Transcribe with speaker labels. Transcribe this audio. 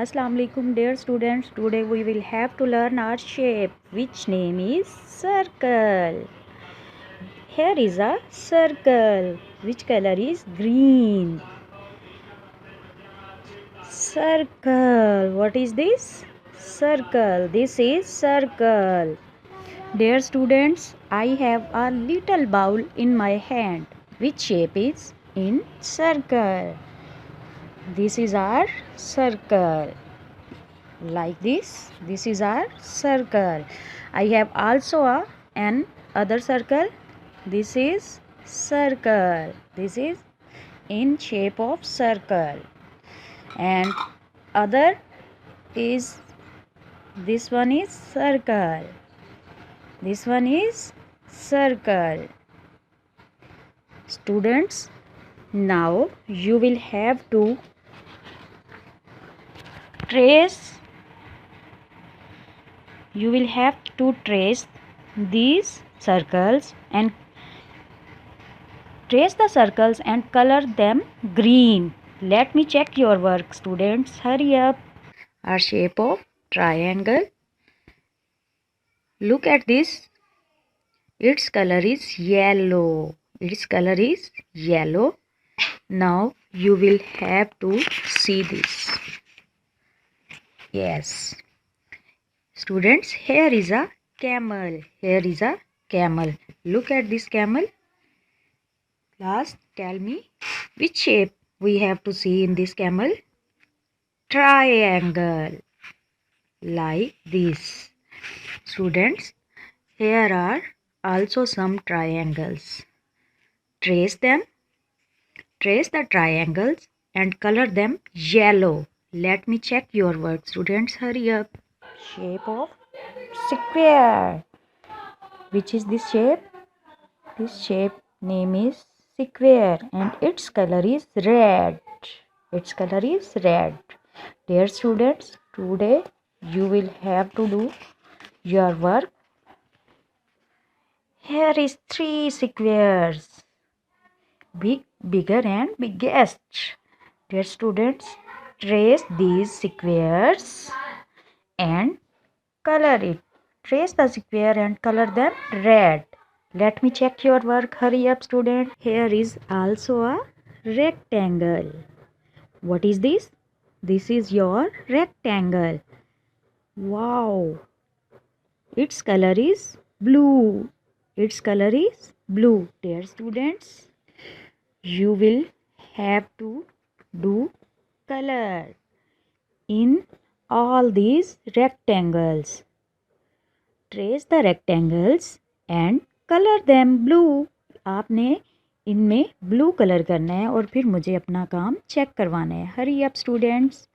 Speaker 1: Assalamu alaikum dear students. Today we will have to learn our shape, which name is circle. Here is a circle. Which color is green? Circle. What is this? Circle. This is circle. Dear students, I have a little bowl in my hand. Which shape is in circle? This is our circle. Like this is our circle. I have also an other circle. This is circle. This is in shape of circle, and other is this one is circle. This one is circle. Students, now you will have to trace these circles and trace the circles and color them green. Let me check your work, students. Hurry up. Our shape of triangle. Look at this. Its color is yellow. Its color is yellow. Now you will have to see this. Yes. Students, here is a camel. Here is a camel. Look at this camel. Class, tell me which shape we have to see in this camel. Triangle. Like this. Students, here are also some triangles. Trace them. Trace the triangles and color them yellow. Let me check your work, students. Hurry up. Shape of square. Which is this shape? This shape name is square and its color is red. Its color is red. Dear students, today you will have to do your work. Here is 3 squares. Big, bigger and biggest. Dear students, trace these squares and color it. Trace the square and color them red. Let me check your work. Hurry up, student. Here is also a rectangle. What is this? This is your rectangle. Wow. Its color is blue. Its color is blue. Dear students, you will have to do color in all these rectangles. Trace the rectangles and color them blue. आपने इनमें blue colour करना है और फिर मुझे अपना काम check करवाना है. Hurry up students.